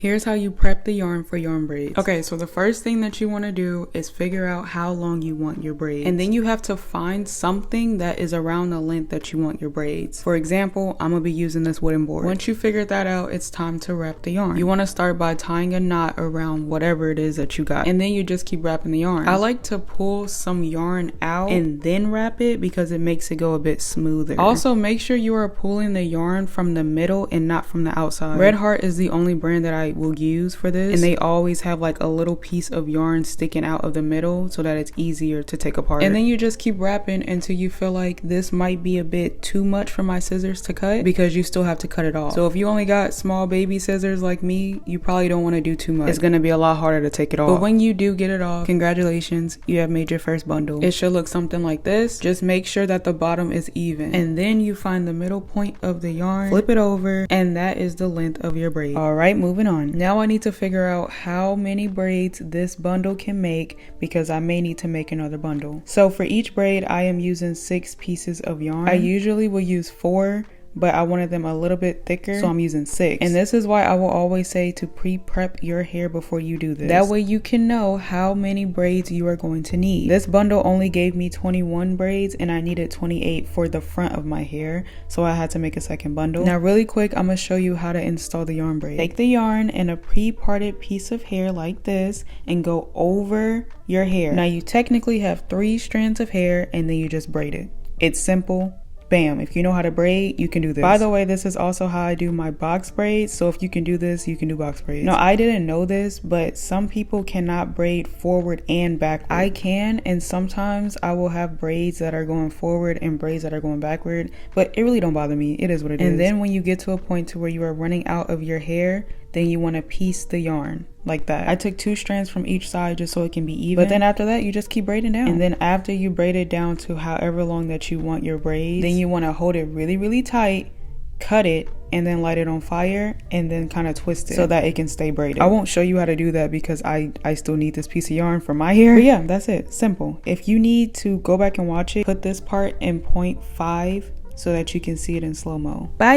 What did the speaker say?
Here's how you prep the yarn for yarn braids. Okay, so the first thing that you want to do is figure out how long you want your braids. And then you have to find something that is around the length that you want your braids. For example, I'm going to be using this wooden board. Once you figure that out, it's time to wrap the yarn. You want to start by tying a knot around whatever it is that you got. And then you just keep wrapping the yarn. I like to pull some yarn out and then wrap it because it makes it go a bit smoother. Also, make sure you are pulling the yarn from the middle and not from the outside. Red Heart is the only brand that I will use for this, and they always have like a little piece of yarn sticking out of the middle so that it's easier to take apart. And then you just keep wrapping until you feel like this might be a bit too much for my scissors to cut, because you still have to cut it off. So if you only got small baby scissors like me, you probably don't want to do too much. It's gonna be a lot harder to take it off. But when you do get it off, congratulations, you have made your first bundle. It should look something like this. Just make sure that the bottom is even, and then you find the middle point of the yarn, flip it over, and that is the length of your braid. All right, moving on. Now I need to figure out how many braids this bundle can make, because I may need to make another bundle. So for each braid, I am using 6 pieces of yarn. I usually will use 4, but I wanted them a little bit thicker, so I'm using 6. And this is why I will always say to pre-prep your hair before you do this. That way you can know how many braids you are going to need. This bundle only gave me 21 braids, and I needed 28 for the front of my hair, so I had to make a second bundle. Now really quick, I'm going to show you how to install the yarn braid. Take the yarn and a pre-parted piece of hair like this and go over your hair. Now you technically have 3 strands of hair, and then you just braid it. It's simple. Bam. If you know how to braid, you can do this. By the way, this is also how I do my box braids. So if you can do this, you can do box braids. No, I didn't know this, but some people cannot braid forward and backward. I can, and sometimes I will have braids that are going forward and braids that are going backward, but it really don't bother me. It is what it is. And then when you get to a point to where you are running out of your hair, then you want to piece the yarn like that. I took 2 strands from each side just so it can be even. But then after that, you just keep braiding down. And then after you braid it down to however long that you want your braids, then you want to hold it really, really tight, cut it, and then light it on fire, and then kind of twist it so that it can stay braided. I won't show you how to do that because I still need this piece of yarn for my hair. But yeah, that's it. Simple. If you need to go back and watch it, put this part in 0.5 so that you can see it in slow-mo. Bye.